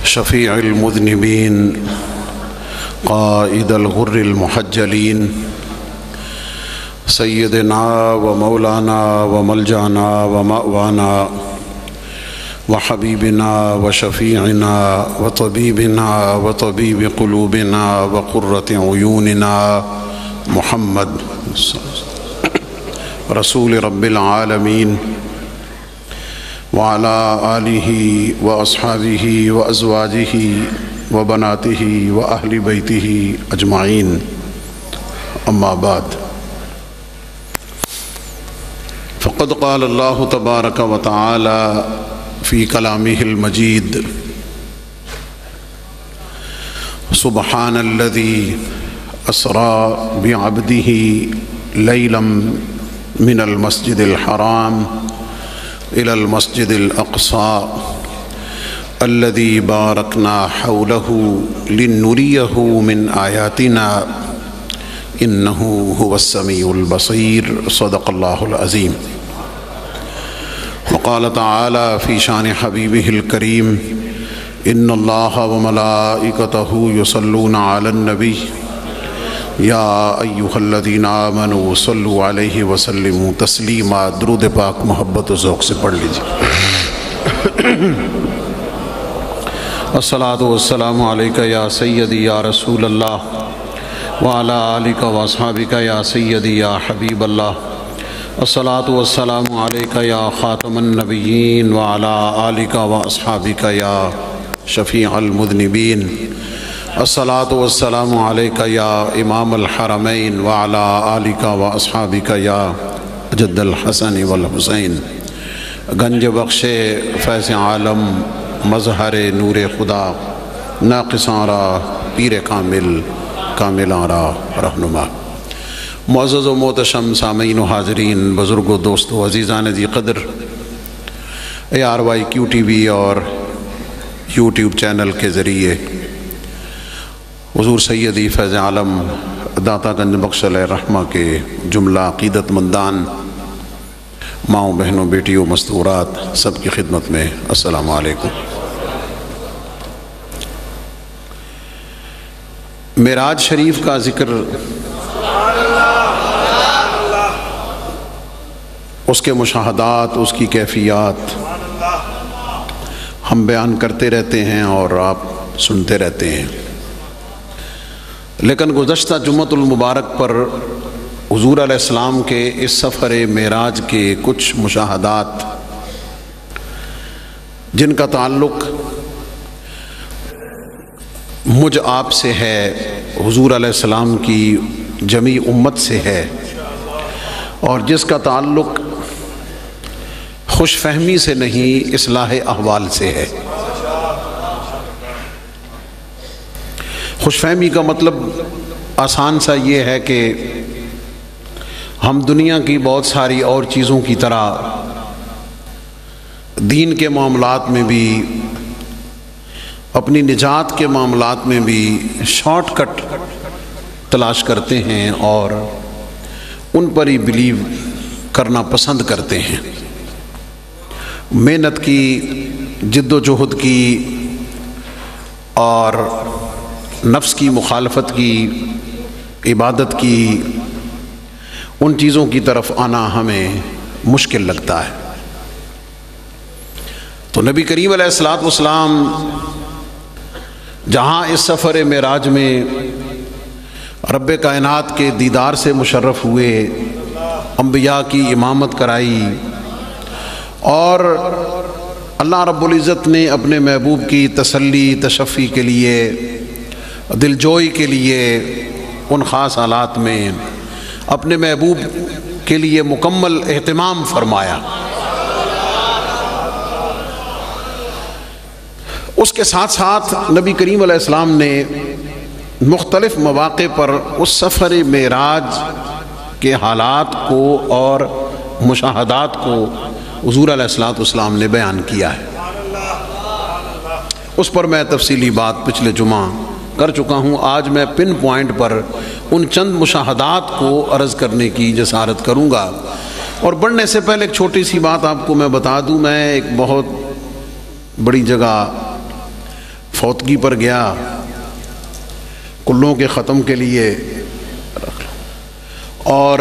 شفیع المذنبین قائد الغر المحجلین سیدنا و مولانا و ملجانا و مأوانا و حبیبنا و شفیعنا و طبیبنا و طبیب قلوبنا و قرۃ عیوننا محمد رسول رب العالمین وعلى آلہ واصحابہ وازواجہ وبناتہ واہل بیتہ اجمعین، اما بعد، فقد قال اللہ تبارک وتعالی فی کلامہ المجید: سبحان الذی اسری بعبدہ لیلا من المسجد الحرام إلى المسجد الأقصى الذي باركنا حوله لنريه من آياتنا إنه هو السميع البصير. صدق الله العظيم. وقال تعالى في شان حبيبه الكريم: إن الله وملائكته يصلون على النبي یا ایھا الذین آمنوا صلوا علیہ وسلموا تسلیما. درود پاک محبت و ذوق سے پڑھ لیجیے. الصلاۃ والسلام علیک یا سیدی یا رسول اللہ وعلی آلک واصحابک یا سیدی یا حبیب اللہ. الصلاۃ والسلام علیک یا خاتم النبیین وعلی آلک واصحابک یا شفیع المذنبین. الصلاۃ والسلام علیک یا امام الحرمین وعلی آلک واصحابک یا جد الحسن والحسین. گنج بخش فیض عالم مظہر نور خدا ناقصاں را پیر کامل کاملاں را رہنما. معزز و محتشم سامعین و حاضرین، بزرگ و دوست و عزیزان ذی قدر، ARYQ TV اور YouTube چینل کے ذریعے حضور سیدی فیض عالم داتا گنج بخش علیہ الرحمہ کے جملہ عقیدت مندان، ماؤں بہنوں بیٹیوں مستورات، سب کی خدمت میں السلام علیکم. معراج شریف کا ذکر، اس کے مشاہدات، اس کی کیفیات ہم بیان کرتے رہتے ہیں اور آپ سنتے رہتے ہیں. لیکن گزشتہ جمعۃ المبارک پر حضور علیہ السلام کے اس سفر معراج کے کچھ مشاہدات جن کا تعلق مجھ آپ سے ہے، حضور علیہ السلام کی جمیع امت سے ہے، اور جس کا تعلق خوش فہمی سے نہیں، اصلاح احوال سے ہے. خوش فہمی کا مطلب آسان سا یہ ہے کہ ہم دنیا کی بہت ساری اور چیزوں کی طرح دین کے معاملات میں بھی، اپنی نجات کے معاملات میں بھی شارٹ کٹ تلاش کرتے ہیں اور ان پر ہی بلیو کرنا پسند کرتے ہیں. محنت کی، جد و جہد کی اور نفس کی مخالفت کی، عبادت کی، ان چیزوں کی طرف آنا ہمیں مشکل لگتا ہے. تو نبی کریم علیہ الصلوۃ والسلام جہاں اس سفر معراج میں رب کائنات کے دیدار سے مشرف ہوئے، انبیاء کی امامت کرائی، اور اللہ رب العزت نے اپنے محبوب کی تسلی تشفی کے لیے، دل جوئی کے لیے، ان خاص حالات میں اپنے محبوب کے لیے مکمل اہتمام فرمایا. اس کے ساتھ ساتھ نبی کریم علیہ السلام نے مختلف مواقع پر اس سفر معراج کے حالات کو اور مشاہدات کو حضور علیہ السلام نے بیان کیا ہے. اس پر میں تفصیلی بات پچھلے جمعہ کر چکا ہوں. آج میں پن پوائنٹ پر ان چند مشاہدات کو عرض کرنے کی جسارت کروں گا. اور بڑھنے سے پہلے ایک چھوٹی سی بات آپ کو میں بتا دوں. میں ایک بہت بڑی جگہ فوتگی پر گیا، کلوں کے ختم کے لیے، اور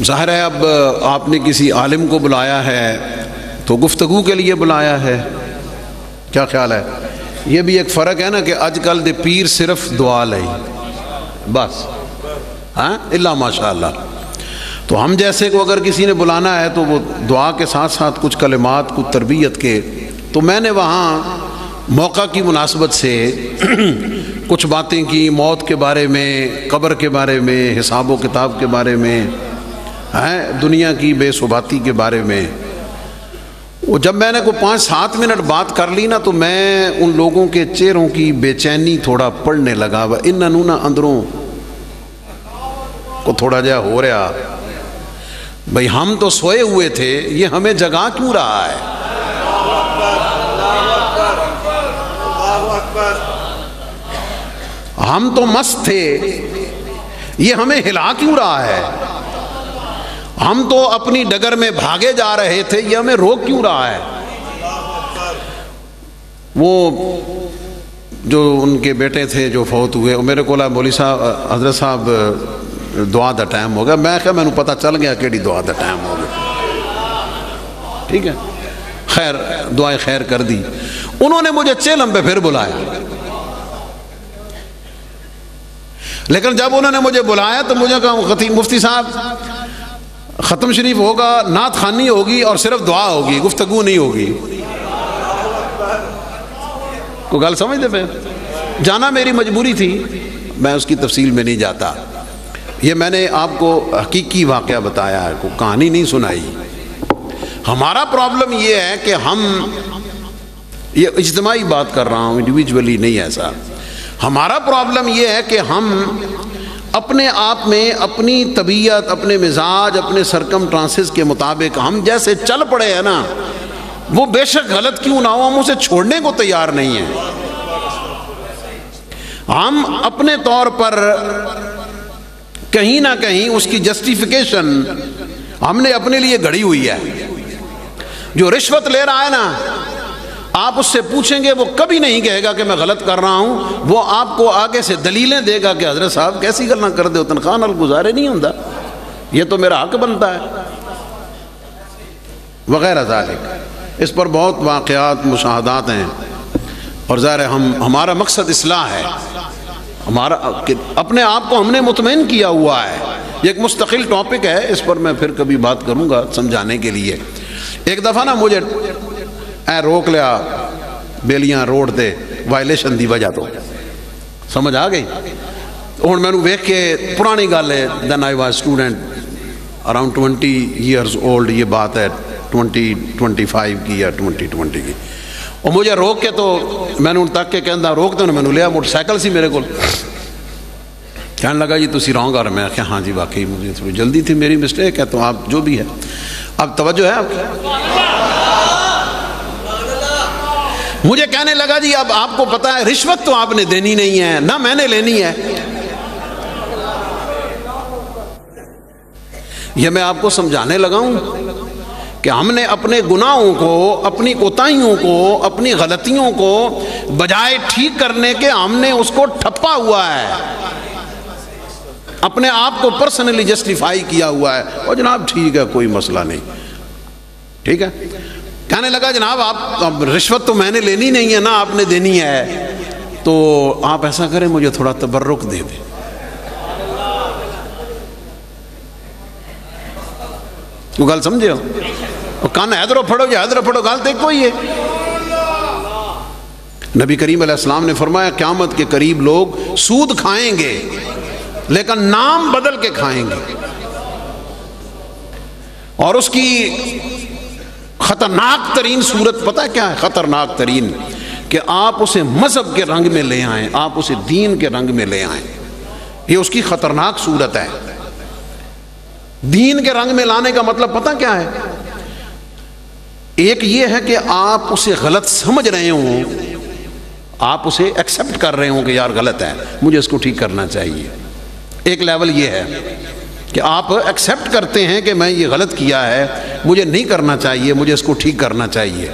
ظاہر ہے اب آپ نے کسی عالم کو بلایا ہے تو گفتگو کے لیے بلایا ہے، کیا خیال ہے؟ یہ بھی ایک فرق ہے نا کہ آج کل دے پیر صرف دعا لئی بس، ہاں اللہ ماشاء اللہ. تو ہم جیسے کو اگر کسی نے بلانا ہے تو وہ دعا کے ساتھ ساتھ کچھ کلمات، کچھ تربیت کے. تو میں نے وہاں موقع کی مناسبت سے کچھ باتیں کی، موت کے بارے میں، قبر کے بارے میں، حساب و کتاب کے بارے میں، دنیا کی بے ثباتی کے بارے میں. وہ جب میں نے کوئی 5-7 منٹ بات کر لی نا تو میں ان لوگوں کے چہروں کی بے چینی تھوڑا پڑھنے لگا. ان نونا اندروں کو تھوڑا جا ہو رہا، بھئی ہم تو سوئے ہوئے تھے، یہ ہمیں جگا کیوں رہا ہے؟ ہم تو مست تھے، یہ ہمیں ہلا کیوں رہا ہے؟ ہم تو اپنی ڈگر میں بھاگے جا رہے تھے، یہ ہمیں روک کیوں رہا ہے؟ وہ جو ان کے بیٹے تھے جو فوت ہوئے، میرے کو مولوی صاحب، حضرت صاحب دعا دا ٹائم ہو گیا. میں کہا میں نے پتہ چل گیا کیڑی دعا دا ٹائم ہو گیا. ٹھیک ہے، خیر دعائیں خیر کر دی. انہوں نے مجھے چیلم پہ پھر بلایا، لیکن جب انہوں نے مجھے بلایا تو مجھے کہا خطیب مفتی صاحب ختم شریف ہوگا، نعت خوانی ہوگی اور صرف دعا ہوگی، گفتگو نہیں ہوگی. کو گل سمجھتے پہ؟ جانا میری مجبوری تھی، میں اس کی تفصیل میں نہیں جاتا. یہ میں نے آپ کو حقیقی واقعہ بتایا ہے، کوئی کہانی نہیں سنائی. ہمارا پرابلم یہ ہے کہ ہم، یہ اجتماعی بات کر رہا ہوں، انڈیویجولی نہیں ایسا. ہمارا پرابلم یہ ہے کہ ہم اپنے آپ میں اپنی طبیعت، اپنے مزاج، اپنے سرکمٹرانسز کے مطابق ہم جیسے چل پڑے ہیں نا، وہ بے شک غلط کیوں نہ ہو، ہم اسے چھوڑنے کو تیار نہیں ہیں. ہم اپنے طور پر کہیں نہ کہیں اس کی جسٹیفیکیشن ہم نے اپنے لیے گھڑی ہوئی ہے. جو رشوت لے رہا ہے نا، آپ اس سے پوچھیں گے وہ کبھی نہیں کہے گا کہ میں غلط کر رہا ہوں، وہ آپ کو آگے سے دلیلیں دے گا کہ حضرت صاحب کیسی گل نہ کر دے، تنخواہ نال گزارے نہیں ہوتا، یہ تو میرا حق بنتا ہے، وغیرہ ذالک. اس پر بہت واقعات، مشاہدات ہیں. اور ظاہر ہے ہمارا مقصد اصلاح ہے، ہمارا اپنے آپ کو ہم نے مطمئن کیا ہوا ہے. یہ ایک مستقل ٹاپک ہے، اس پر میں پھر کبھی بات کروں گا سمجھانے کے لیے. ایک دفعہ نا مجھے روک لیا بیلیاں روڈ تے وائلیشن دی وجہ تو، سمجھ آ گئی. ہوں میں ویکھ کے پرانی گل ہے، then I was student around 20 years old, یہ بات ہے 2025 کی یا 2020 کی. اور مجھے روک کے تو میں نے ان تک کے کہنا روک دو، میں نے لیا موٹر سائیکل سی میرے کو، کہنے لگا جی تسی رانگ آ رہے. میں کہا ہاں جی واقعی مجھے تھوڑی جلدی تھی، میری مسٹیک ہے. تو آپ جو بھی ہے، اب توجہ ہے آپ کی. مجھے کہنے لگا جی اب آپ کو پتا ہے رشوت تو آپ نے دینی نہیں ہے، نہ میں نے لینی ہے. یہ میں آپ کو سمجھانے لگا ہوں کہ ہم نے اپنے گناہوں کو، اپنی کوتاہیوں کو، اپنی غلطیوں کو بجائے ٹھیک کرنے کے ہم نے اس کو ٹھپا ہوا ہے، اپنے آپ کو پرسنلی جسٹیفائی کیا ہوا ہے. اور جناب ٹھیک ہے کوئی مسئلہ نہیں، ٹھیک ہے. کہنے لگا جناب آپ رشوت تو میں نے لینی نہیں ہے، نہ آپ نے دینی ہے، تو آپ ایسا کریں مجھے تھوڑا تبرک دے دیں. تو گل سمجھے ہو، کان حیدرو پڑھو یا حیدرو پڑھو، گل تو ایک کوئی ہے. نبی کریم علیہ السلام نے فرمایا قیامت کے قریب لوگ سود کھائیں گے لیکن نام بدل کے کھائیں گے، اور اس کی خطرناک ترین صورت پتہ کیا ہے؟ خطرناک ترین کہ آپ اسے مذہب کے رنگ میں لے آئیں، آپ اسے دین کے رنگ میں لے آئیں. یہ اس کی خطرناک صورت ہے. دین کے رنگ میں لانے کا مطلب پتہ کیا ہے؟ ایک یہ ہے کہ آپ اسے غلط سمجھ رہے ہوں، آپ اسے ایکسیپٹ کر رہے ہوں کہ یار غلط ہے، مجھے اس کو ٹھیک کرنا چاہیے. ایک لیول یہ ہے کہ آپ ایکسیپٹ کرتے ہیں کہ میں یہ غلط کیا ہے، مجھے نہیں کرنا چاہیے، مجھے اس کو ٹھیک کرنا چاہیے۔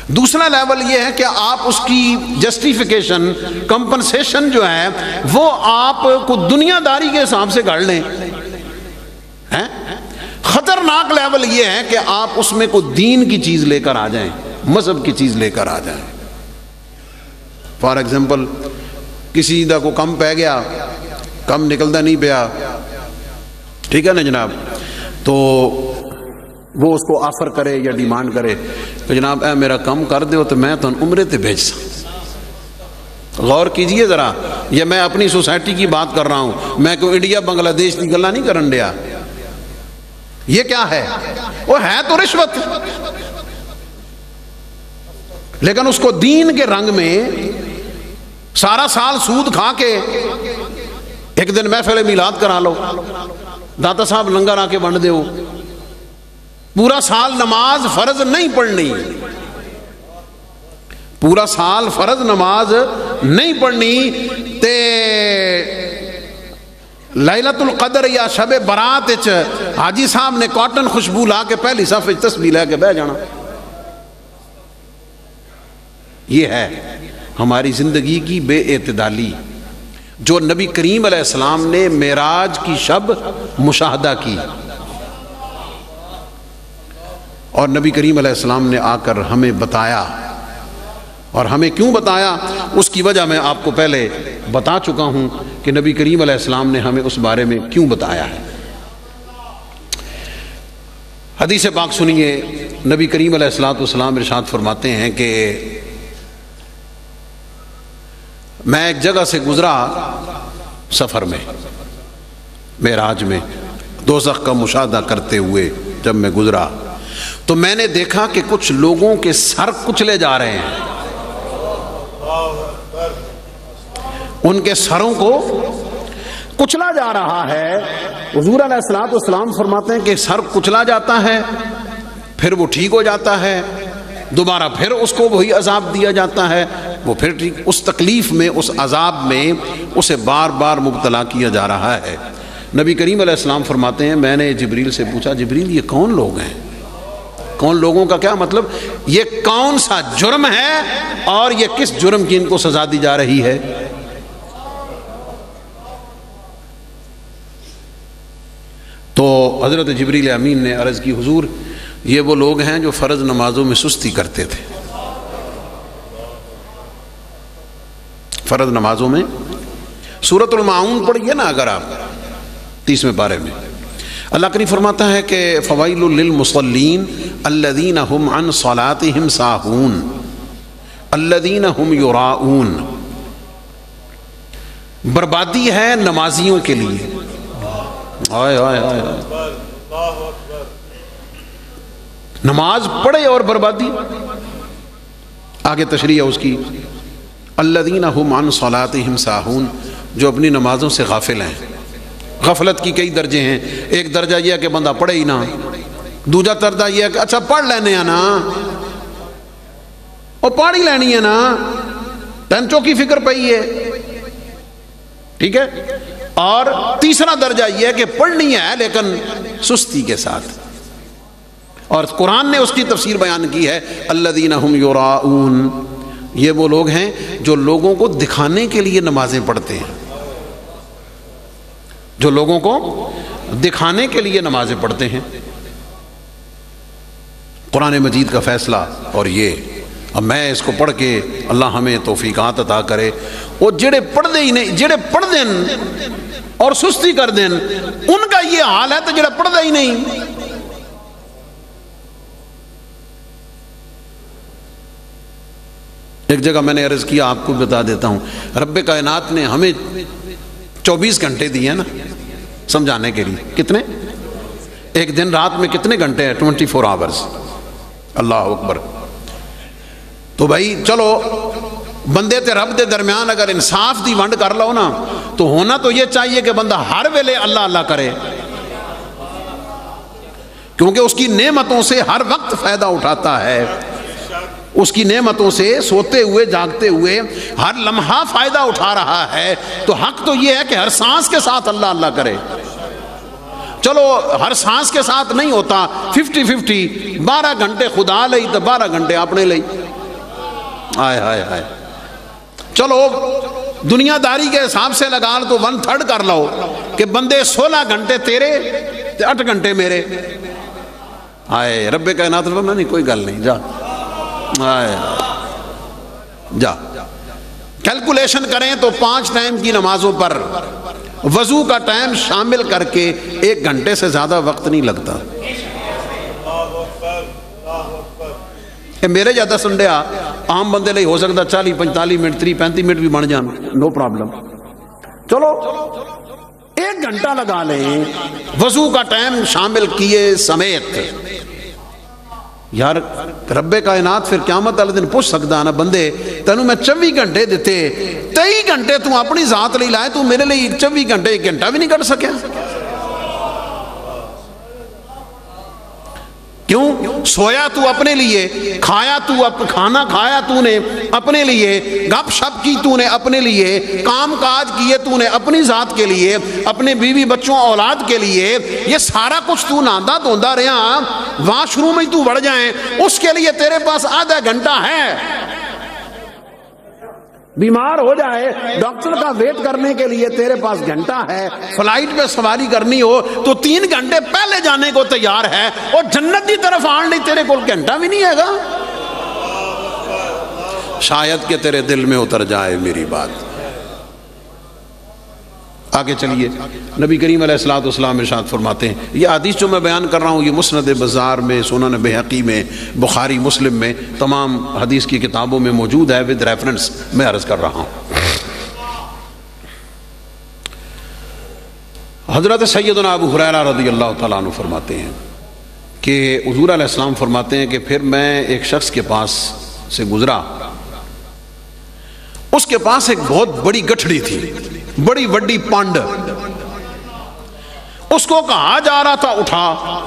دوسرا لیول یہ ہے کہ آپ اس کی جسٹیفیکیشن، کمپنسیشن جو ہے وہ آپ کو دنیا داری کے حساب سے گھڑ لیں۔ خطرناک لیول یہ ہے کہ آپ اس میں کوئی دین کی چیز لے کر آ جائیں، مذہب کی چیز لے کر آ جائیں۔ فار ایگزامپل کسی دا کو کم پہ گیا، کم نکلتا نہیں پیا، ٹھیک ہے نا جناب، تو وہ اس کو آفر کرے یا ڈیمانڈ کرے کہ جناب اے میرا کم کر دیو تو میں تو عمرے تے بھیج سا۔ غور کیجئے ذرا، یہ میں اپنی سوسائٹی کی بات کر رہا ہوں، میں کوئی انڈیا بنگلہ دیش کی گلا نہیں کرن دیا۔ یہ کیا ہے؟ وہ ہے تو رشوت، لیکن اس کو دین کے رنگ میں سارا سال سود کھا کے ایک دن محفل میلاد کرا لو، داتا صاحب لنگر آ کے بنڈ دیو، پورا سال نماز فرض نہیں پڑھنی، پورا سال فرض نماز نہیں پڑھنی، تے لیلۃ القدر یا شب برات حاجی صاحب نے کاٹن خوشبو لا کے پہلی صف تسبیح لے کے بہ جانا۔ یہ ہے ہماری زندگی کی بے اعتدالی جو نبی کریم علیہ السلام نے معراج کی شب مشاہدہ کی، اور نبی کریم علیہ السلام نے آ کر ہمیں بتایا، اور ہمیں کیوں بتایا اس کی وجہ میں آپ کو پہلے بتا چکا ہوں کہ نبی کریم علیہ السلام نے ہمیں اس بارے میں کیوں بتایا ہے۔ حدیث پاک سنیے، نبی کریم علیہ السلام ارشاد فرماتے ہیں کہ میں ایک جگہ سے گزرا سفر میں، معراج میں، دوزخ کا مشاہدہ کرتے ہوئے جب میں گزرا تو میں نے دیکھا کہ کچھ لوگوں کے سر کچلے جا رہے ہیں، ان کے سروں کو کچلا جا رہا ہے۔ حضور علیہ الصلوۃ والسلام فرماتے ہیں کہ سر کچلا جاتا ہے، پھر وہ ٹھیک ہو جاتا ہے، دوبارہ پھر اس کو وہی عذاب دیا جاتا ہے، وہ پھر ٹھیک، اس تکلیف میں، اس عذاب میں اسے بار بار مبتلا کیا جا رہا ہے۔ نبی کریم علیہ السلام فرماتے ہیں میں نے جبریل سے پوچھا، جبریل یہ کون لوگ ہیں؟ کون لوگوں کا کیا مطلب؟ یہ کون سا جرم ہے اور یہ کس جرم کی ان کو سزا دی جا رہی ہے؟ تو حضرت جبریل امین نے عرض کی، حضور یہ وہ لوگ ہیں جو فرض نمازوں میں سستی کرتے تھے، فرض نمازوں میں۔ سورۃ الماعون پڑھیے نا اگر آپ 30ویں پارے میں، اللہ کریم فرماتا ہے کہ فویل للمصلین الذین هم عن صلاتهم ساہون الذین هم یراؤون، بربادی ہے نمازیوں کے لیے۔ آئے آئے آئے، نماز پڑھے اور بربادی۔ آگے تشریح ہے اس کی، الذین هم عن صلاتهم ساہون، جو اپنی نمازوں سے غافل ہیں۔ غفلت کی کئی درجے ہیں، ایک درجہ یہ ہے کہ بندہ پڑھے ہی نہ، دوسرا درجہ یہ ہے کہ اچھا پڑھ لینے ہیں نا، اور پڑھ ہی لینی ہے نا، ٹینچوں کی فکر پئی ہے، ٹھیک ہے، اور تیسرا درجہ یہ ہے کہ پڑھنی ہے لیکن سستی کے ساتھ، اور قرآن نے اس کی تفسیر بیان کی ہے، الذین هم یراؤون، یہ وہ لوگ ہیں جو لوگوں کو دکھانے کے لیے نمازیں پڑھتے ہیں، جو لوگوں کو دکھانے کے لیے نمازیں پڑھتے ہیں۔ قرآن مجید کا فیصلہ، اور یہ اب میں اس کو پڑھ کے اللہ ہمیں توفیقات عطا کرے، وہ جڑے پڑھ دے ہی نہیں، جڑے پڑھ دیں اور سستی کر دیں ان کا یہ حال ہے، تو جڑے پڑھ دے ہی نہیں۔ ایک جگہ میں نے عرض کیا، آپ کو بتا دیتا ہوں، رب کائنات نے ہمیں 24 گھنٹے دیے ہیں نا سمجھانے کے لیے، کتنے؟ ایک دن رات میں کتنے گھنٹے ہیں؟ 24 آورز، اللہ اکبر۔ تو بھائی چلو بندے تے رب دے درمیان اگر انصاف دی ونڈ کر لو نا، تو ہونا تو یہ چاہیے کہ بندہ ہر ویلے اللہ اللہ کرے، کیونکہ اس کی نعمتوں سے ہر وقت فائدہ اٹھاتا ہے، اس کی نعمتوں سے سوتے ہوئے جاگتے ہوئے ہر لمحہ فائدہ اٹھا رہا ہے، تو حق تو یہ ہے کہ ہر سانس کے ساتھ اللہ اللہ کرے۔ چلو ہر سانس کے ساتھ نہیں ہوتا، 50-50، 12 گھنٹے خدا لئی تو 12 گھنٹے اپنے لئی. آئے ہائے ہائے. چلو دنیا داری کے حساب سے لگا تو 1/3 کر لو کہ بندے 16 گھنٹے تیرے 8 گھنٹے میرے. آئے رب کائنات نہیں کوئی گل نہیں، جا آئے جا. کیلکولیشن کریں تو 5 ٹائم کی نمازوں پر وضو کا ٹائم شامل کر کے 1 گھنٹے سے زیادہ وقت نہیں لگتا. میرے جاتا سنڈیا عام بندے لئے ہو سکتا 40-45 منٹ 30-35 منٹ بھی بن جان، نو پرابلم. چلو 1 گھنٹہ لگا لیں وضو کا ٹائم شامل کیے سمیت. یار رب کائنات پھر قیامت والے دن پوچھ سکتا نا بندے تینوں میں 24 گھنٹے دیتے، 23 گھنٹے تو اپنی ذات لئی لائے، تو میرے لئے 24 گھنٹے 1 گھنٹہ بھی نہیں کر سکیا. کیوں؟ سویا تو اپنے لیے، کھایا تو کھانا کھایا تو نے اپنے لیے، گپ شپ کی تو نے اپنے لیے، کام کاج کیے تو نے اپنی ذات کے لیے، اپنے بیوی بچوں اولاد کے لیے. یہ سارا کچھ تو ناندہ دھوندا رہا، واش روم میں تو بڑھ جائیں اس کے لیے تیرے پاس آدھا گھنٹہ ہے. بیمار ہو جائے ڈاکٹر کا ویٹ کرنے کے لیے تیرے پاس گھنٹہ ہے. فلائٹ پہ سواری کرنی ہو تو 3 گھنٹے پہلے جانے کو تیار ہے، اور جنت کی طرف آن لی تیرے کو گھنٹہ بھی نہیں ہے گا. شاید کہ تیرے دل میں اتر جائے میری بات. آگے چلیے. نبی کریم علیہ الصلوۃ والسلام ارشاد فرماتے ہیں، یہ حدیث جو میں بیان کر رہا ہوں یہ مسند بزار میں، سنن بہقی میں، بخاری مسلم میں، تمام حدیث کی کتابوں میں موجود ہے ود ریفرنس میں عرض کر رہا ہوں. حضرت سیدنا ابو ہریرہ رضی اللہ تعالیٰ عنہ فرماتے ہیں کہ حضور علیہ السلام فرماتے ہیں کہ پھر میں ایک شخص کے پاس سے گزرا، اس کے پاس ایک بہت بڑی گٹھڑی تھی، بڑی وڈی پانڈ. اس کو کہا جا رہا تھا اٹھا،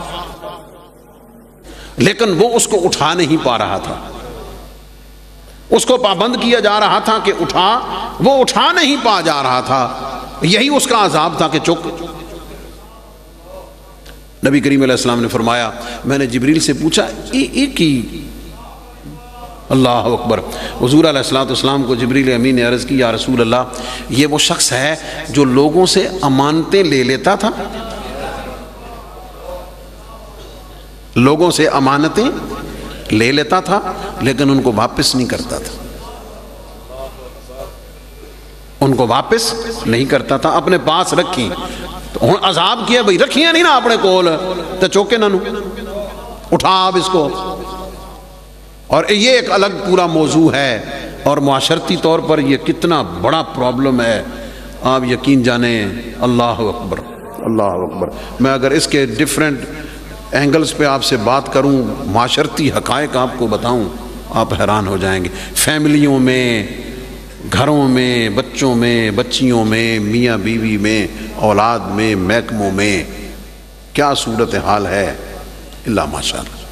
لیکن وہ اس کو اٹھا نہیں پا رہا تھا. اس کو پابند کیا جا رہا تھا کہ اٹھا، وہ اٹھا نہیں پا جا رہا تھا. یہی اس کا عذاب تھا کہ چک. نبی کریم علیہ السلام نے فرمایا، میں نے جبریل سے پوچھا ایک ہی. اللہ اکبر. حضور علیہ الصلوۃ والسلام کو جبریل امین نے عرض کی، یا رسول اللہ یہ وہ شخص ہے جو لوگوں سے امانتیں لے لیتا تھا، لوگوں سے امانتیں لے لیتا تھا لیکن ان کو واپس نہیں کرتا تھا، ان کو واپس نہیں کرتا تھا، اپنے پاس رکھی. تو ہن عذاب کیا بھئی رکھیاں نہیں نا اپنے کول تے چوکے نہ اٹھا اب اس کو. اور یہ ایک الگ پورا موضوع ہے، اور معاشرتی طور پر یہ کتنا بڑا پرابلم ہے آپ یقین جانیں. اللہ اکبر اللہ اکبر. میں اگر اس کے ڈیفرنٹ اینگلز پہ آپ سے بات کروں، معاشرتی حقائق آپ کو بتاؤں، آپ حیران ہو جائیں گے. فیملیوں میں، گھروں میں، بچوں میں، بچیوں میں، میاں بیوی میں، اولاد میں، محکموں میں کیا صورتحال ہے اللہ ماشاء اللہ.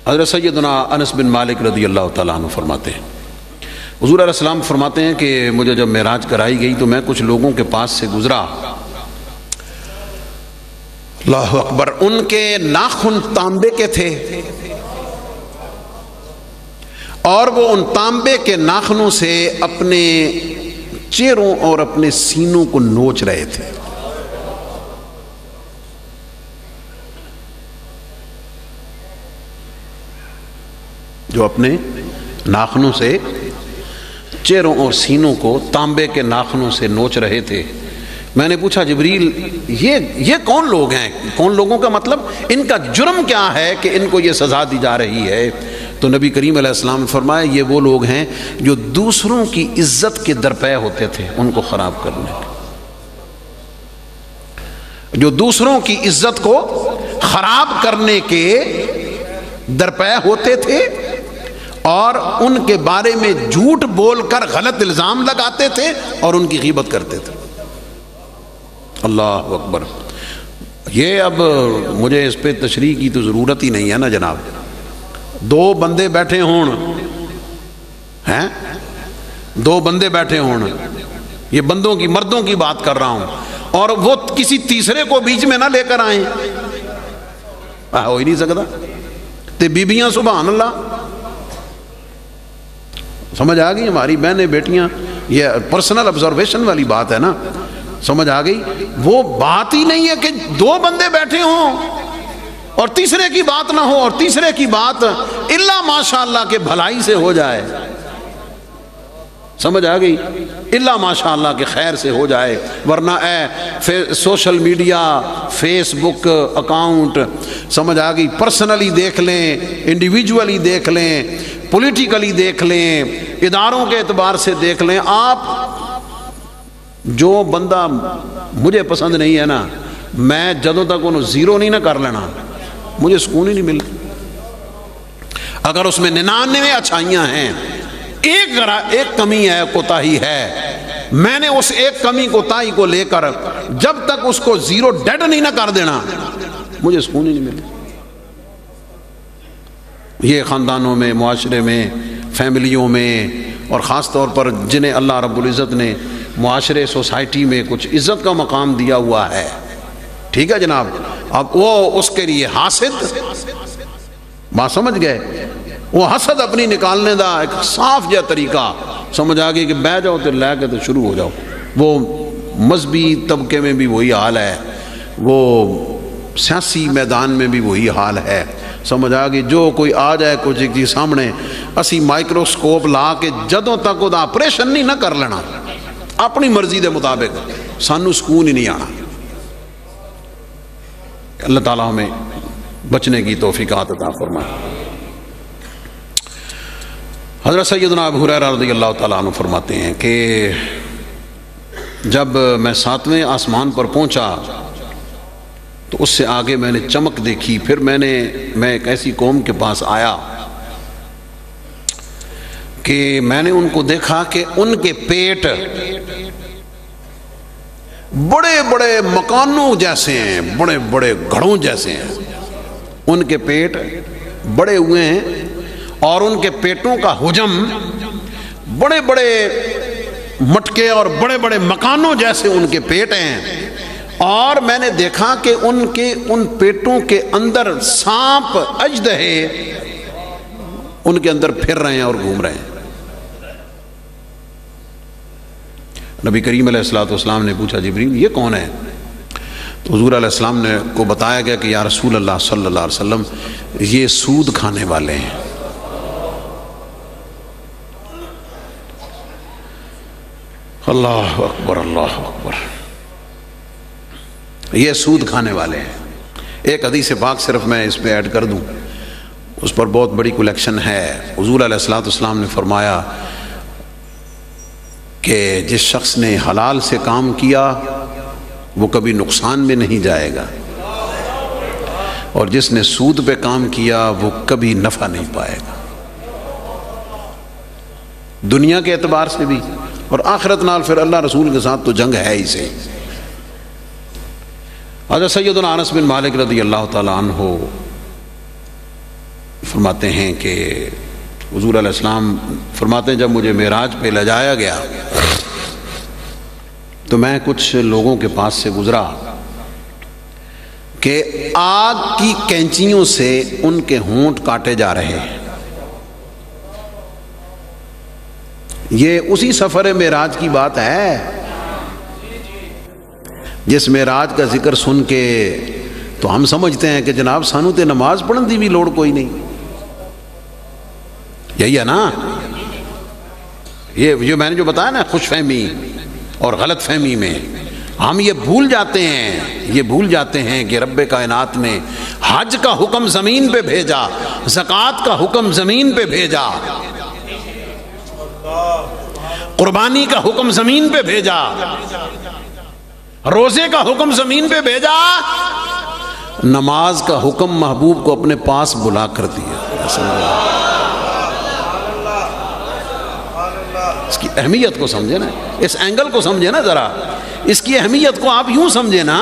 حضرت سیدنا انس بن مالک رضی اللہ تعالیٰ عنہ فرماتے ہیں، حضور علیہ السلام فرماتے ہیں کہ مجھے جب معراج کرائی گئی تو میں کچھ لوگوں کے پاس سے گزرا. اللہ اکبر. ان کے ناخن تانبے کے تھے اور وہ ان تانبے کے ناخنوں سے اپنے چہروں اور اپنے سینوں کو نوچ رہے تھے. جو اپنے ناخنوں سے چہروں اور سینوں کو تانبے کے ناخنوں سے نوچ رہے تھے. میں نے پوچھا جبریل یہ کون لوگ ہیں؟ کون لوگوں کا مطلب ان کا جرم کیا ہے کہ ان کو یہ سزا دی جا رہی ہے؟ تو نبی کریم علیہ السلام نے فرمایا یہ وہ لوگ ہیں جو دوسروں کی عزت کے درپے ہوتے تھے ان کو خراب کرنے کے، جو دوسروں کی عزت کو خراب کرنے کے درپے ہوتے تھے اور ان کے بارے میں جھوٹ بول کر غلط الزام لگاتے تھے اور ان کی غیبت کرتے تھے. اللہ اکبر. یہ اب مجھے اس پہ تشریح کی تو ضرورت ہی نہیں ہے نا جناب. 2 بندے بیٹھے ہون ہیں، 2 بندے بیٹھے ہون، یہ بندوں کی مردوں کی بات کر رہا ہوں، اور وہ کسی تیسرے کو بیچ میں نہ لے کر آئیں، ہو ہی نہیں سکتا۔ تے بیبیاں سبحان اللہ، سمجھ آ گئی ہماری بہنیں بیٹیاں، یہ پرسنل آبزرویشن والی بات ہے نا، سمجھ آ گئی؟ وہ بات ہی نہیں ہے کہ دو بندے بیٹھے ہوں اور تیسرے کی بات نہ ہو، اور تیسرے کی بات الا ماشاء اللہ کے بھلائی سے ہو جائے، سمجھ آ گئی؟ الا ماشاء اللہ کے خیر سے ہو جائے، ورنہ سوشل میڈیا، فیس بک اکاؤنٹ، سمجھ آ گئی، پرسنلی دیکھ لیں، انڈیویجولی دیکھ لیں، پولیٹیکلی دیکھ لیں، اداروں کے اعتبار سے دیکھ لیں، آپ جو بندہ مجھے پسند نہیں ہے نا، میں جدوں تک انہوں زیرو نہیں نہ کر لینا مجھے سکون ہی نہیں ملتا۔ اگر اس میں 99 اچھائیاں ہیں، ایک کمی ہے، کوتاہی ہے، میں نے اس ایک کمی کوتاہی کو لے کر جب تک اس کو زیرو ڈیڈ نہیں نہ کر دینا مجھے سکون ہی نہیں ملتا۔ یہ خاندانوں میں، معاشرے میں، فیملیوں میں، اور خاص طور پر جنہیں اللہ رب العزت نے معاشرے، سوسائٹی میں کچھ عزت کا مقام دیا ہوا ہے، ٹھیک ہے جناب، اب وہ اس کے لیے حاسد، بات سمجھ گئے، وہ حسد اپنی نکالنے دا ایک صاف جا طریقہ، سمجھ آ گئی کہ بہ جاؤ تو لے کے تو شروع ہو جاؤ۔ وہ مذہبی طبقے میں بھی وہی حال ہے، وہ سیاسی میدان میں بھی وہی حال ہے، سمجھ آ گئی۔ جو کوئی آ جائے کچھ ایک چیز سامنے، اسی مائکروسکوپ لا کے جدوں تک وہ آپریشن نہیں نہ کر لینا اپنی مرضی دے مطابق، سانو سکون ہی نہیں آنا۔ اللہ تعالیٰ ہمیں بچنے کی توفیقات عطا فرمائے۔ حضرت سیدنا ابو ہریرہ رضی اللہ تعالیٰ عنہ فرماتے ہیں کہ جب میں 7ویں آسمان پر پہنچا تو اس سے آگے میں نے چمک دیکھی، پھر میں ایک ایسی قوم کے پاس آیا کہ میں نے ان کو دیکھا کہ ان کے پیٹ بڑے بڑے مکانوں جیسے ہیں، بڑے بڑے گھڑوں جیسے ہیں، ان کے پیٹ بڑے ہوئے ہیں، اور ان کے پیٹوں کا حجم بڑے بڑے مٹکے اور بڑے بڑے مکانوں جیسے ان کے پیٹ ہیں، اور میں نے دیکھا کہ ان پیٹوں کے اندر سانپ اژدہے ان کے اندر پھر رہے ہیں اور گھوم رہے ہیں۔ نبی کریم علیہ الصلوۃ والسلام نے پوچھا جبریل یہ کون ہے؟ تو حضور علیہ السلام نے کو بتایا گیا کہ یا رسول اللہ صلی اللہ علیہ وسلم یہ سود کھانے والے ہیں۔ اللہ اکبر، اللہ اکبر، یہ سود کھانے والے ہیں۔ ایک حدیث پاک صرف میں اس پہ ایڈ کر دوں، اس پر بہت بڑی کلیکشن ہے۔ حضور علیہ الصلوۃ والسلام نے فرمایا کہ جس شخص نے حلال سے کام کیا وہ کبھی نقصان میں نہیں جائے گا، اور جس نے سود پہ کام کیا وہ کبھی نفع نہیں پائے گا، دنیا کے اعتبار سے بھی اور آخرت نال پھر اللہ رسول کے ساتھ تو جنگ ہے ہی سے۔ حضرت سیدنا انس بن مالک رضی اللہ تعالیٰ عنہ فرماتے ہیں کہ حضور علیہ السلام فرماتے ہیں جب مجھے معراج پہ لے جایا گیا تو میں کچھ لوگوں کے پاس سے گزرا کہ آگ کی کینچیوں سے ان کے ہونٹ کاٹے جا رہے ہیں۔ یہ اسی سفر معراج کی بات ہے جس معراج کا ذکر سن کے تو ہم سمجھتے ہیں کہ جناب سانو تے نماز پڑھن دی بھی لوڑ کوئی نہیں، یہی ہے نا؟ یہ میں نے جو بتایا نا خوش فہمی اور غلط فہمی میں ہم یہ بھول جاتے ہیں کہ رب کائنات نے حج کا حکم زمین پہ بھیجا، زکوٰۃ کا حکم زمین پہ بھیجا، قربانی کا حکم زمین پہ بھیجا، روزے کا حکم زمین پہ بھیجا، نماز کا حکم محبوب کو اپنے پاس بلا کر دیا۔ اس کی اہمیت کو سمجھے نا، اس اینگل کو سمجھے نا، ذرا اس کی اہمیت کو آپ یوں سمجھے نا،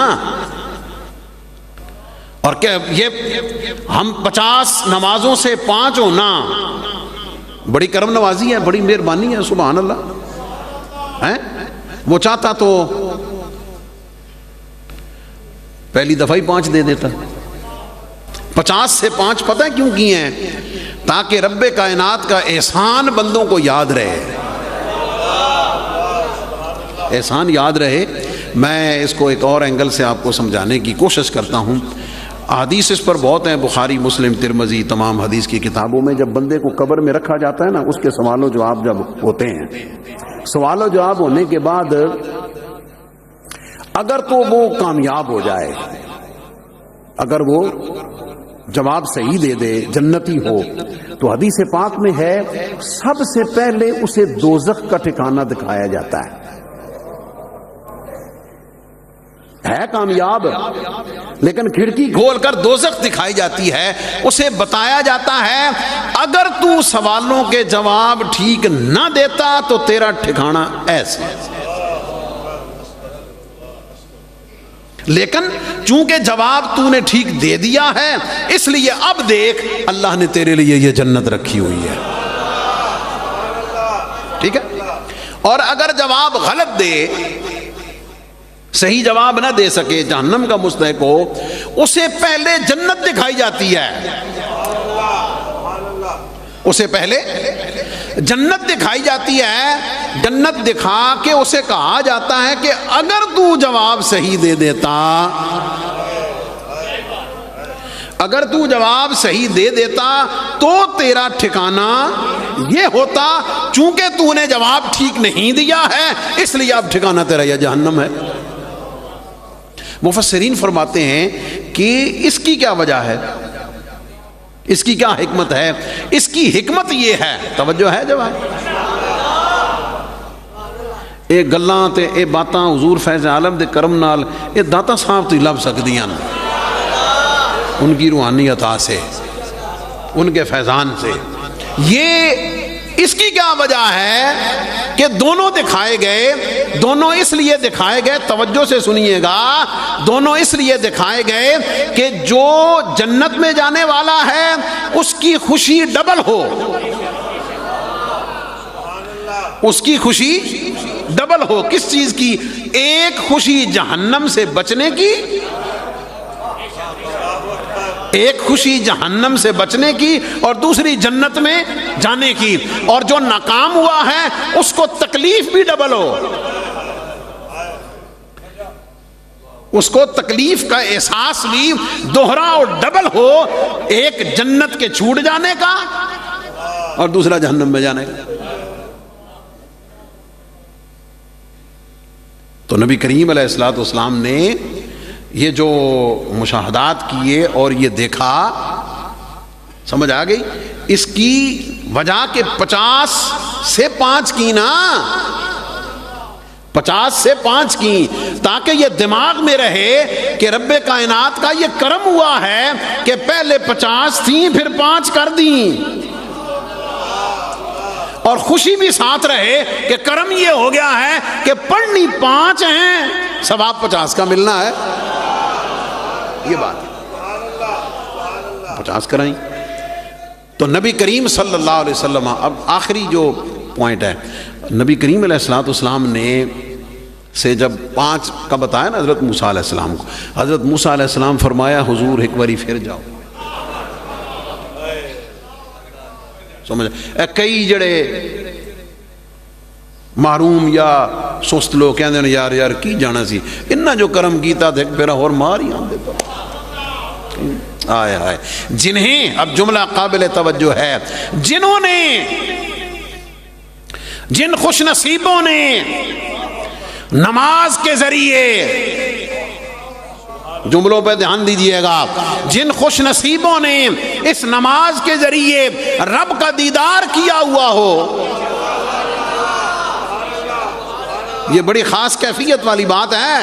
اور کہ یہ ہم 50 نمازوں سے 5 ہونا بڑی کرم نوازی ہے، بڑی مہربانی ہے، سبحان اللہ ہے۔ وہ چاہتا تو پہلی دفعہ ہی 5 دے دیتا. 50 سے 5 پتہ ہے کیوں کیے ہیں؟ تاکہ رب کائنات کا احسان بندوں کو یاد رہے. احسان یاد رہے. میں اس کو ایک اور اینگل سے آپ کو سمجھانے کی کوشش کرتا ہوں. حدیث اس پر بہت ہیں، بخاری، مسلم، ترمذی، تمام حدیث کی کتابوں میں. جب بندے کو قبر میں رکھا جاتا ہے نا، اس کے سوال و جواب جب ہوتے ہیں، سوال و جواب ہونے کے بعد اگر تو وہ کامیاب ہو جائے، اگر وہ جواب صحیح دے دے، جنتی ہو، تو حدیث پاک میں ہے سب سے پہلے اسے دوزخ کا ٹھکانہ دکھایا جاتا ہے کامیاب، لیکن کھڑکی کھول کر دوزخ دکھائی جاتی ہے. اسے بتایا جاتا ہے اگر تو سوالوں کے جواب ٹھیک نہ دیتا تو تیرا ٹھکانہ ایسے. لیکن چونکہ جواب تو نے ٹھیک دے دیا ہے، اس لیے اب دیکھ اللہ نے تیرے لیے یہ جنت رکھی ہوئی ہے. ٹھیک ہے. اور اگر جواب غلط دے، صحیح جواب نہ دے سکے، جہنم کا مستحق ہو، اسے پہلے جنت دکھائی جاتی ہے. اسے پہلے جنت دکھائی جاتی ہے. جنت دکھا کے اسے کہا جاتا ہے کہ اگر تو جواب صحیح دے دیتا، اگر تو جواب صحیح دے دیتا تو تیرا ٹھکانہ یہ ہوتا. چونکہ تو نے جواب ٹھیک نہیں دیا ہے، اس لیے اب ٹھکانہ تیرا یہ جہنم ہے. مفسرین فرماتے ہیں کہ اس کی کیا وجہ ہے، اس کی کیا حکمت ہے؟ اس کی حکمت یہ ہے، توجہ ہے جواب، اے گلاں تے اے باتاں حضور فیض عالم دے کرم نال اے داتا صاحب تو لب سکدیاں ان کی روحانی عطا سے، ان کے فیضان سے. یہ اس کی کیا وجہ ہے کہ دونوں دکھائے گئے، دونوں اس لیے دکھائے گئے، توجہ سے سنیے گا، دونوں اس لیے دکھائے گئے کہ جو جنت میں جانے والا ہے اس کی خوشی ڈبل ہو. اس کی خوشی ڈبل ہو. کس چیز کی؟ ایک خوشی جہنم سے بچنے کی، ایک خوشی جہنم سے بچنے کی، اور دوسری جنت میں جانے کی. اور جو ناکام ہوا ہے اس کو تکلیف بھی ڈبل ہو، اس کو تکلیف کا احساس بھی دوہرا اور ڈبل ہو، ایک جنت کے چھوٹ جانے کا اور دوسرا جہنم میں جانے کا. تو نبی کریم علیہ الصلوۃ والسلام نے یہ جو مشاہدات کیے اور یہ دیکھا، سمجھ آ گئی اس کی وجہ کہ 50 سے 5 کی نا، 50 سے 5 کی، تاکہ یہ دماغ میں رہے کہ رب کائنات کا یہ کرم ہوا ہے کہ پہلے 50 تھیں پھر 5 کر دیں. اور خوشی بھی ساتھ رہے کہ کرم یہ ہو گیا ہے کہ پڑھنی 5 ہیں، ثواب 50 کا ملنا ہے. یہ بات 50 کرائیں. تو نبی کریم صلی اللہ علیہ وسلم، اب آخری جو پوائنٹ ہے، نبی کریم علیہ الصلوۃ والسلام نے سے جب 5 کا بتایا نا حضرت موسیٰ علیہ السلام کو، حضرت موسیٰ علیہ السلام فرمایا حضور ایک باری پھر جاؤ. سمجھ کئی جڑے محروم یا سست لوگ کہندے نے یار یار کی جانا سی، انہاں جو کرم کیتا تے پھر اور مار ہی آندے تو آئے آئے. جنہیں، اب جملہ قابل توجہ ہے، جنہوں نے، جن خوش نصیبوں نے نماز کے ذریعے، جملوں پہ دھیان دیجئے گا، جن خوش نصیبوں نے اس نماز کے ذریعے رب کا دیدار کیا ہوا ہو، یہ بڑی خاص کیفیت والی بات ہے.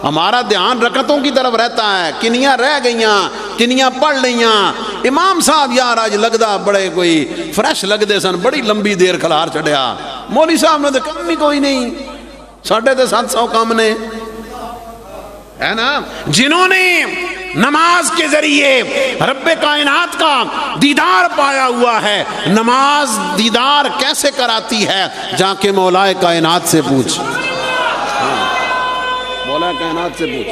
ہمارا دھیان رکعتوں کی طرف رہتا ہے، کنیاں رہ گئیاں، کنیاں پڑھ لیاں، امام صاحب یار آج لگدا بڑے کوئی فریش لگدے سن، بڑی لمبی دیر کھلار چھڑیا، مولوی صاحب نے تو کم ہی کوئی نہیں، 750 کام نے، ہے نا. جنہوں نے نماز کے ذریعے رب کائنات کا دیدار پایا ہوا ہے. نماز دیدار کیسے کراتی ہے؟ جا کے مولا کائنات سے پوچھ. مولا کائنات سے پوچھ.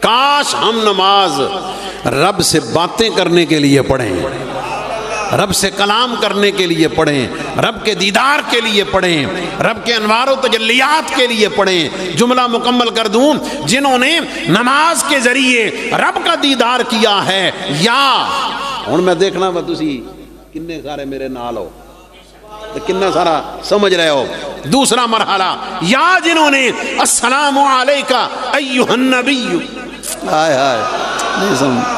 کاش ہم نماز رب سے باتیں کرنے کے لیے پڑھیں، رب سے کلام کرنے کے لیے پڑھیں، رب کے دیدار کے لیے پڑھیں، رب کے انوار و تجلیات کے لیے پڑھیں. جملہ مکمل کر دوں، جنہوں نے نماز کے ذریعے رب کا دیدار کیا ہے. یا ہن میں دیکھنا وا تسی کنے سارے میرے نال ہو، کتنا سارا سمجھ رہے ہو. دوسرا مرحلہ، یا جنہوں نے السلام علیکہ ایھا النبی، ہائے ہائے نہیں سمجھ،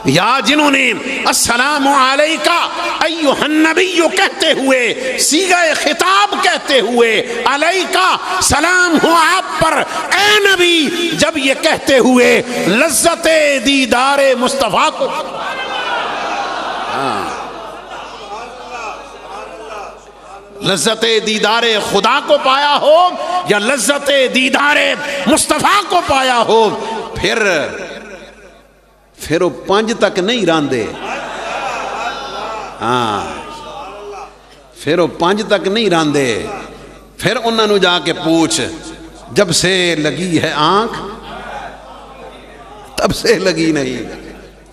یا جنہوں نے السلام علیکہ ایھا النبی کہتے ہوئے، صیغہ خطاب کہتے ہوئے، علیکہ سلام ہو آپ پر اے نبی، جب یہ کہتے ہوئے لذت دیدار مصطفیٰ کو، لذت دیدار خدا کو پایا ہو یا لذت دیدار مصطفیٰ کو پایا ہو، پھر وہ 5 تک نہیں راندے. ہاں پھر وہ 5 تک نہیں راندے. پھر انہوں نے جا کے پوچھ، جب سے لگی ہے آنکھ تب سے لگی نہیں.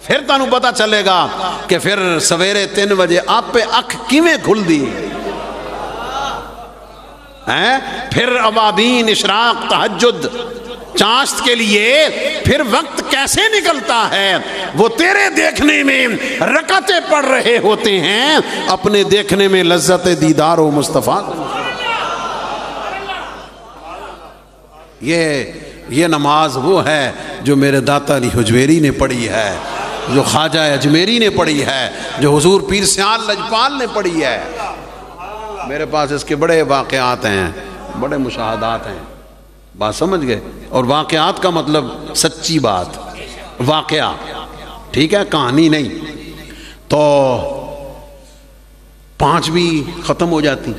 پھر تانوں پتا چلے گا کہ پھر سویرے 3 بجے آپ پہ اکھ کیویں کھل دی. پھر ابابین، اشراق، تہجد، چاشت کے لیے پھر وقت کیسے نکلتا ہے. وہ تیرے دیکھنے میں رکعتیں پڑھ رہے ہوتے ہیں، اپنے دیکھنے میں لذت دیدار و مصطفیٰ. یہ نماز وہ ہے جو میرے داتا علی حجویری نے پڑھی ہے، جو خواجہ اجمیری نے پڑھی ہے، جو حضور پیر سیال لجپال نے پڑھی ہے. میرے پاس اس کے بڑے واقعات ہیں، بڑے مشاہدات ہیں. بات سمجھ گئے؟ اور واقعات کا مطلب سچی بات، واقعہ، ٹھیک ہے، کہانی نہیں. تو 5 بھی ختم ہو جاتی.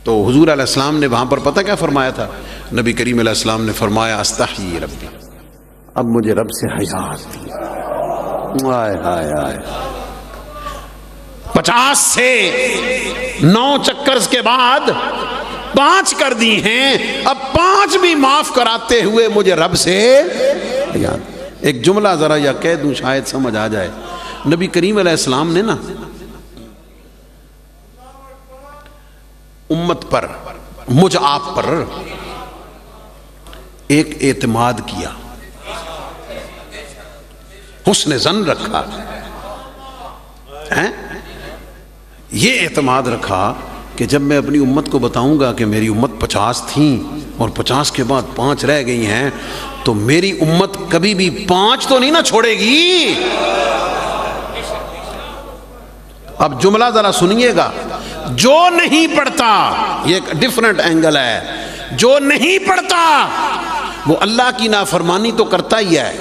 تو حضور علیہ السلام نے وہاں پر پتہ کیا فرمایا تھا؟ نبی کریم علیہ السلام نے فرمایا استحیی ربی، اب مجھے رب سے حیا آتی ہے. ہائے ہائے ہائے. 50 سے 9 چکرز کے بعد 5 کر دی ہیں، اب 5 بھی معاف کراتے ہوئے مجھے رب سے یاد. ایک جملہ ذرا یا کہہ دوں شاید سمجھ آ جائے. نبی کریم علیہ السلام نے نا امت پر، مجھ آپ پر ایک اعتماد کیا، حسن ظن رکھا. یہ اعتماد رکھا کہ جب میں اپنی امت کو بتاؤں گا کہ میری امت 50 تھیں اور 50 کے بعد 5 رہ گئی ہیں، تو میری امت کبھی بھی 5 تو نہیں نہ چھوڑے گی. اب جملہ ذرا سنیے گا. جو نہیں پڑھتا، یہ ایک ڈیفرنٹ اینگل ہے، جو نہیں پڑھتا وہ اللہ کی نافرمانی تو کرتا ہی ہے،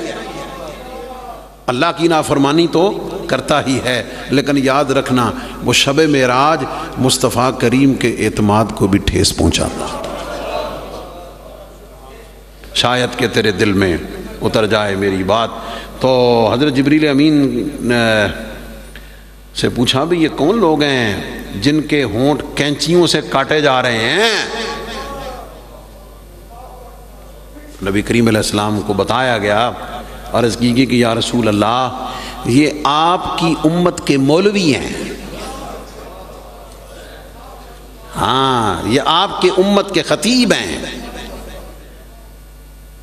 اللہ کی نافرمانی تو کرتا ہی ہے، لیکن یاد رکھنا وہ شب معراج مصطفیٰ کریم کے اعتماد کو بھی ٹھیس پہنچاتا. شاید کہ تیرے دل میں اتر جائے میری بات. تو حضرت جبریل امین سے پوچھا بھی یہ کون لوگ ہیں جن کے ہونٹ کینچیوں سے کاٹے جا رہے ہیں؟ نبی کریم علیہ السلام کو بتایا گیا، عرض کی گئی کہ یا رسول اللہ یہ آپ کی امت کے مولوی ہیں. ہاں یہ آپ کی امت کے خطیب ہیں،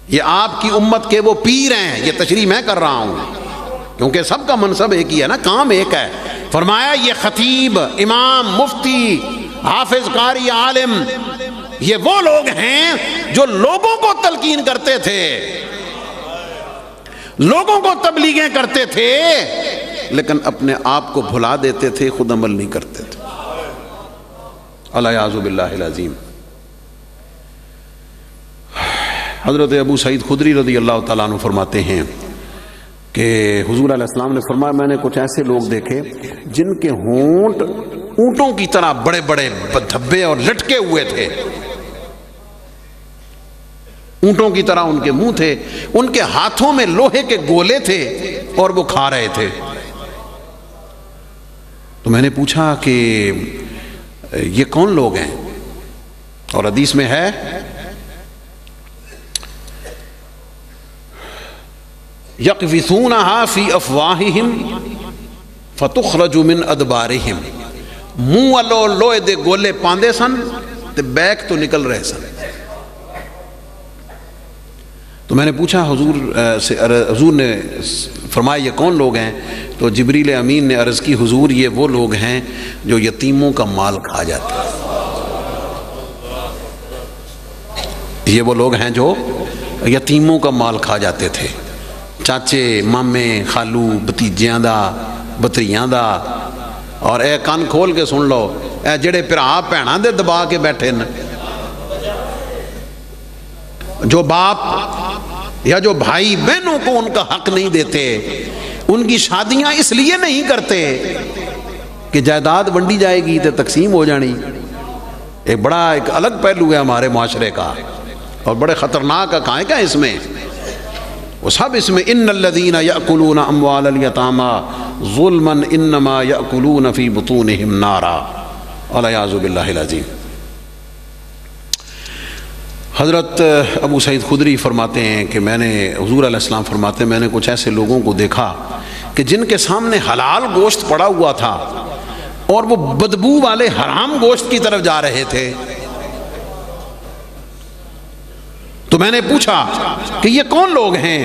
یہ آپ کی امت کے وہ پیر ہیں. یہ تشریح میں کر رہا ہوں کیونکہ سب کا منصب ایک ہی ہے نا، کام ایک ہے. فرمایا یہ خطیب، امام، مفتی، حافظ، قاری، عالم، یہ وہ لوگ ہیں جو لوگوں کو تلقین کرتے تھے، لوگوں کو تبلیغیں کرتے تھے، لیکن اپنے آپ کو بھلا دیتے تھے، خود عمل نہیں کرتے تھے. الیاذ باللہ العظیم. حضرت ابو سعید خدری رضی اللہ تعالیٰ عنہ فرماتے ہیں کہ حضور علیہ السلام نے فرمایا میں نے کچھ ایسے لوگ دیکھے جن کے ہونٹ اونٹوں کی طرح بڑے بڑے دھبے اور لٹکے ہوئے تھے، اونٹوں کی طرح ان کے منہ تھے، ان کے ہاتھوں میں لوہے کے گولے تھے اور وہ کھا رہے تھے۔ تو میں نے پوچھا کہ یہ کون لوگ ہیں؟ اور حدیث میں ہے یقذفونھا فی افواہہم فتخرج من ادبارہم، منہ والو لوہے دے گولے پاندے سن تے بیک تو نکل رہے سن۔ تو میں نے پوچھا حضور نے فرمایا یہ کون لوگ ہیں؟ تو جبریل امین نے عرض کی حضور یہ وہ لوگ ہیں جو یتیموں کا مال کھا جاتے ہیں، یہ وہ لوگ ہیں جو یتیموں کا مال کھا جاتے تھے، چاچے مامے خالو بتیجیاں دا بتریاں دا۔ اور اے کان کھول کے سن لو، اے جڑے بھرا بھیناں دے دبا کے بیٹھے ن، جو باپ یا جو بھائی بہنوں کو ان کا حق نہیں دیتے، ان کی شادیاں اس لیے نہیں کرتے کہ جائیداد ونڈی جائے گی تو تقسیم ہو جانی، ایک الگ پہلو ہے ہمارے معاشرے کا اور بڑے خطرناک حقائق ہیں اس میں، وہ سب اس میں ان الذین یأکلون اموال الیتامی ظلما انما یأکلون فی بطونہم نارا والعیاذ باللہ العظیم۔ حضرت ابو سعید خدری فرماتے ہیں کہ میں نے حضور علیہ السلام فرماتے ہیں میں نے کچھ ایسے لوگوں کو دیکھا کہ جن کے سامنے حلال گوشت پڑا ہوا تھا اور وہ بدبو والے حرام گوشت کی طرف جا رہے تھے۔ تو میں نے پوچھا کہ یہ کون لوگ ہیں؟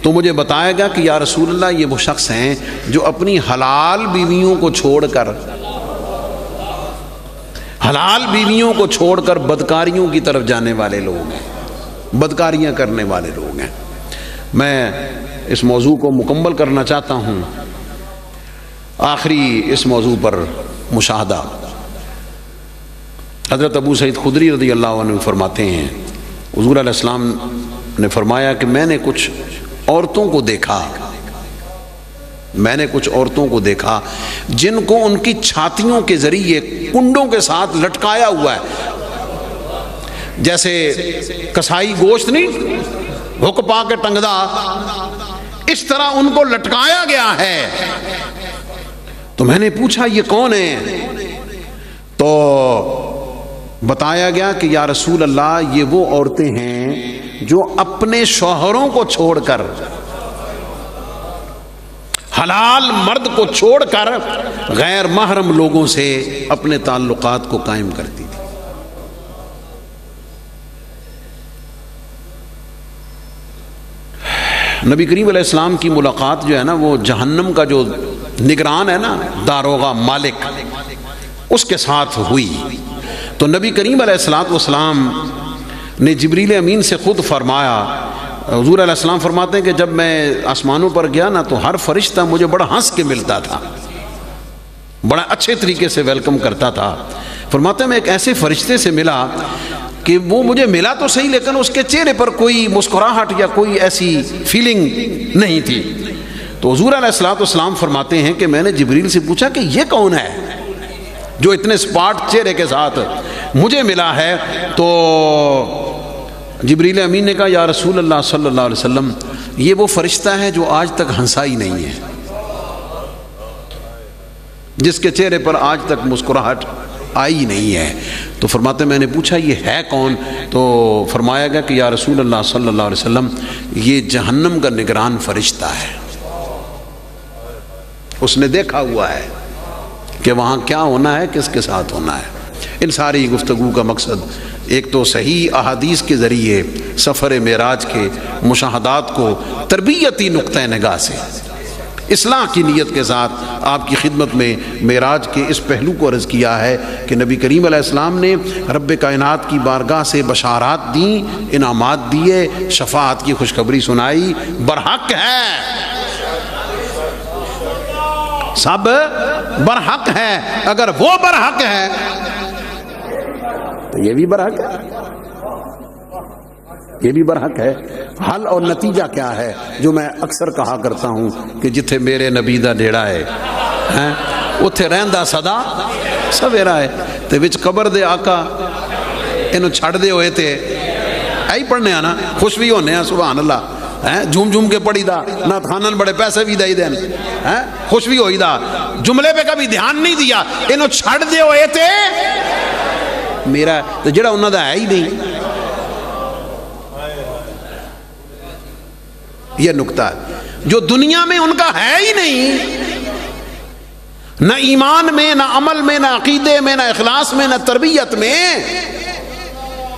تو مجھے بتایا گیا کہ یا رسول اللہ یہ وہ شخص ہیں جو اپنی حلال بیویوں کو چھوڑ کر بدکاریوں کی طرف جانے والے لوگ ہیں، بدکاریاں کرنے والے لوگ ہیں۔ میں اس موضوع کو مکمل کرنا چاہتا ہوں، آخری اس موضوع پر مشاہدہ۔ حضرت ابو سعید خدری رضی اللہ عنہ فرماتے ہیں حضور علیہ السلام نے فرمایا کہ میں نے کچھ عورتوں کو دیکھا جن کو ان کی چھاتیوں کے ذریعے کنڈوں کے ساتھ لٹکایا ہوا ہے، جیسے کسائی گوشت نہیں ہک پا کے ٹنگدا، اس طرح ان کو لٹکایا گیا ہے۔ تو میں نے پوچھا یہ کون ہیں؟ تو بتایا گیا کہ یا رسول اللہ یہ وہ عورتیں ہیں جو اپنے شوہروں کو چھوڑ کر، حلال مرد کو چھوڑ کر غیر محرم لوگوں سے اپنے تعلقات کو قائم کرتی تھی۔ نبی کریم علیہ السلام کی ملاقات جو ہے نا وہ جہنم کا جو نگران ہے نا، داروغہ مالک، اس کے ساتھ ہوئی۔ تو نبی کریم علیہ السلام نے جبریل امین سے خود فرمایا، حضور علیہ السلام فرماتے ہیں کہ جب میں آسمانوں پر گیا نا تو ہر فرشتہ مجھے بڑا ہنس کے ملتا تھا، بڑا اچھے طریقے سے ویلکم کرتا تھا۔ فرماتے ہیں میں ایک ایسے فرشتے سے ملا کہ وہ مجھے ملا تو صحیح لیکن اس کے چہرے پر کوئی مسکراہٹ یا کوئی ایسی فیلنگ نہیں تھی۔ تو حضور علیہ السلام فرماتے ہیں کہ میں نے جبریل سے پوچھا کہ یہ کون ہے جو اتنے سپاٹ چہرے کے ساتھ مجھے ملا ہے؟ تو جبریل امین نے کہا یا رسول اللہ صلی اللہ علیہ وسلم یہ وہ فرشتہ ہے جو آج تک ہنسا ہی نہیں ہے، جس کے چہرے پر آج تک مسکراہٹ آئی نہیں ہے۔ تو فرماتے میں نے پوچھا یہ ہے کون؟ تو فرمایا گیا کہ یا رسول اللہ صلی اللہ علیہ وسلم یہ جہنم کا نگران فرشتہ ہے، اس نے دیکھا ہوا ہے کہ وہاں کیا ہونا ہے، کس کے ساتھ ہونا ہے۔ ان ساری گفتگو کا مقصد ایک تو صحیح احادیث کے ذریعے سفر معراج کے مشاہدات کو تربیتی نقطہ نگاہ سے اصلاح کی نیت کے ساتھ آپ کی خدمت میں معراج کے اس پہلو کو عرض کیا ہے کہ نبی کریم علیہ السلام نے رب کائنات کی بارگاہ سے بشارات دیں، انعامات دیے، شفاعت کی خوشخبری سنائی، برحق ہے، سب برحق ہے۔ اگر وہ برحق ہے تو یہ بھی برحق ہے۔ یہ بھی برحق ہے۔ حل اور نتیجہ کیا ہے؟ جو میں اکثر کہا کرتا ہوں کہ جتھے میرے نبی دا ڈیڑا ہے اتھے رہندا صدا سویرا ہے۔ تے وچ قبر دے آقا انہوں چھڑ دے ہوئے تے ایہی پڑھنے ہیں نا، خوش بھی ہونے ہیں سبحان اللہ، جھوم جھوم کے پڑھی دا، نہ تھانن بڑے پیسے بھی دائی دین، خوش بھی ہوئی دا، جملے پہ کبھی دھیان نہیں دیا، انہوں چھڑ دے ہوئے تے میرا تو جڑا انہوں دا ہے ہی نہیں۔ یہ نکتہ ہے جو دنیا میں ان کا ہے ہی نہیں، نہ ایمان میں، نہ عمل میں، نہ عقیدے میں، نہ اخلاص میں، نہ تربیت میں،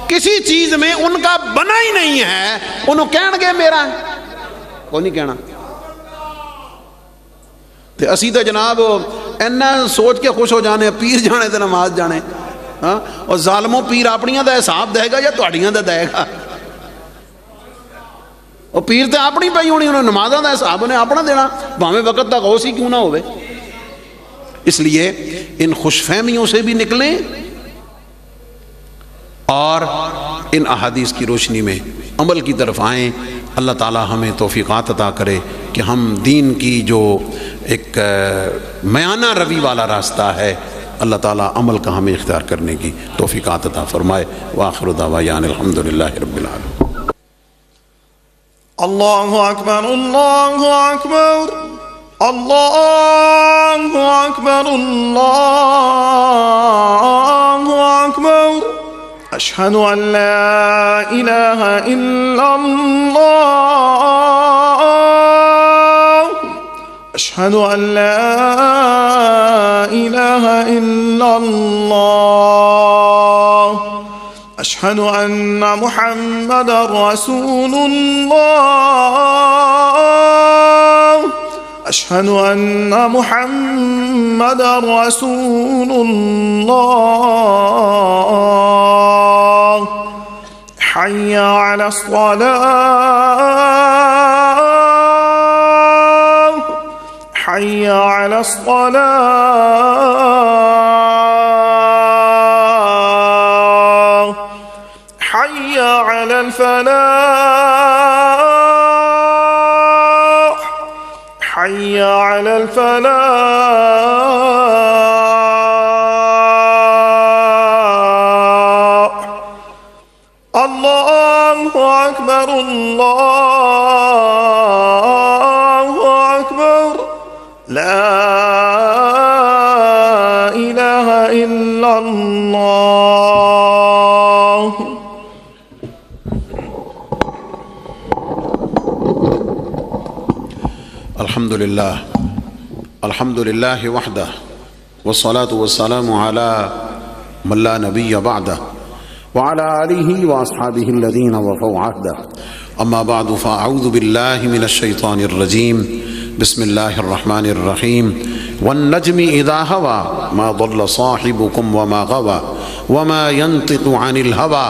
کسی چیز میں ان کا بنا ہی نہیں ہے، انہوں کہن گے میرا ہے، وہ نہیں کہنا۔ تے اسی تے جناب اینا سوچ کے خوش ہو جانے پیر جانے تے نماز جانے، اور ظالموں پیر اپنیاں دا حساب دے گا یا تہاڈیاں دا دے گا؟ اور پیر تے اپنی پئی ہونی، انہوں نمازاں دا حساب انہیں اپنا دینا، بھاویں وقت تک غوث ہی کیوں نہ ہوئے۔ اس لیے ان خوش فہمیوں سے بھی نکلیں اور ان احادیث کی روشنی میں عمل کی طرف آئیں۔ اللہ تعالی ہمیں توفیقات عطا کرے کہ ہم دین کی جو ایک میانہ روی والا راستہ ہے، اللہ تعالی عمل کا ہمیں اختیار کرنے کی توفیقات عطا فرمائے۔ وآخر دعوانا الحمدللہ رب العالمین۔ اللہ اکبر اللہ اکبر اللہ اکبر اللہ اکبر، اشہد ان لا الہ الا اللہ، اشہد ان لا الہ الا اللہ، اشہد ان محمد رسول اللہ، اشہد ان محمد رسول اللہ، حی علی الصلاة، حی علی الصلاة، حی علی الفلاح، حی علی الفلاح، اللہ اکبر اللہ اکبر، لا الہ الا اللہ۔ الحمدللہ الحمدللہ وحدہ والصلاة والسلام على من لا نبی بعدہ وعلى آلہ واصحابہ الذین وفوا عہدہ، اما بعد فاعوذ باللہ من الشیطان الرجیم، بسم اللہ الرحمن الرحیم، والنجم اذا ہوا ما ضل صاحبکم وما غوا وما ينطق عن الهوى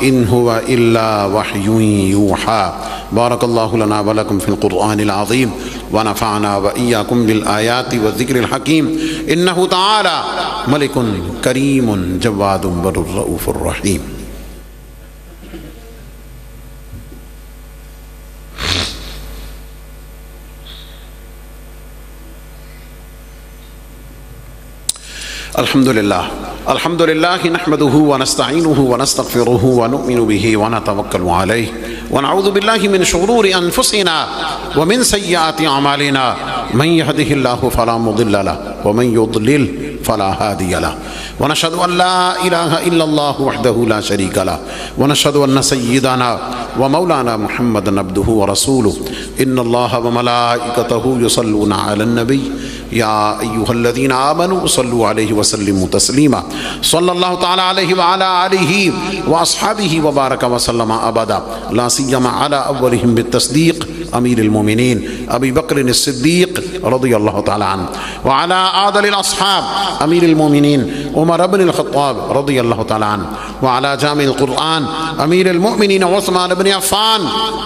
ان هو الا وحی یوحى۔ بارک اللہ لنا ولکم فی القرآن العظیم ونفعنا وإیاکم بالآیات والذکر الحکیم، انہ تعالی ملک کریم جواد بر الرؤوف الرحیم۔ الحمدللہ الحمدللہ نحمده ونستعینه ونستغفره ونؤمن به ونتوکل علیہ ونعوذ باللہ من شرور انفسنا ومن سیئات اعمالنا، من يهده الله فلا مضل له ومن يضلل فلا هادي له، ونشهد ان لا اله الا الله وحده لا شريك له، ونشهد ان سيدنا ومولانا محمدا عبده ورسوله، ان الله وملائكته يصلون على النبي یا ایھا الذین آمنوا صلوا علیہ وسلموا تسلیما، صلی اللہ تعالی علیہ وعلی آلہ واصحابہ وبارک وسلم ابدا، لا سیما علی اولہم بالتصدیق أمير المؤمنين أبي بكر الصديق رضي الله تعالى عنه، وعلى أعدل الأصحاب أمير المؤمنين عمر بن الخطاب رضي الله تعالى عنه، وعلى جامع القرآن أمير المؤمنين عثمان بن عفان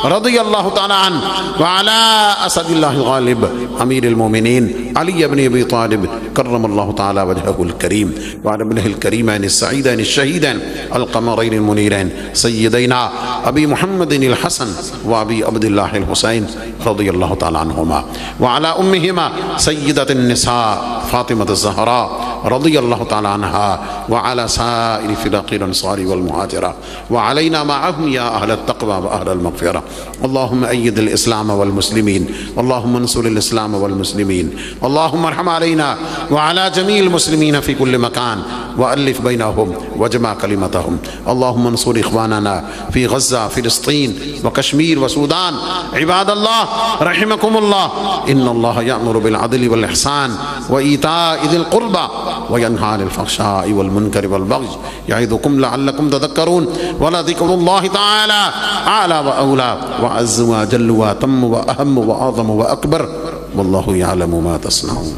رضي الله تعالى عنه، وعلى أسد الله الغالب أمير المؤمنين علي بن أبي طالب كرم الله تعالى وجهه الكريم، وعلى ابنه الكريمين السعيدين الشهيدين القمرين المنيرين سيدينا أبي محمد الحسن وأبي عبد الله الحسين رضي الله تعالى عنهما، وعلى أمهما سيدة النساء فاطمة الزهراء رضي الله تعالى عنها، وعلى سائر فراق الأنصار والمهاجرة، وعلينا معهم يا أهل التقوى وأهل المغفرة. اللهم أيد الإسلام والمسلمين، اللهم انصر الإسلام والمسلمين، اللهم ارحم علينا وعلى جميع المسلمين في كل مكان، وألف بينهم وجمع كلمتهم. اللهم انصر إخواننا في غزة فلسطين وكشمير وسودان. عباد الله رحمكم الله، إن الله يأمر بالعدل والإحسان وإيتاء ذي القربى وينهى عن الفحشاء والمنكر والبغي يعظكم لعلكم تذكرون. ولذكر الله تعالى أعلى وأولى وأعز وأجل وأتم وأهم وأعظم وأكبر، والله يعلم ما تصنعون.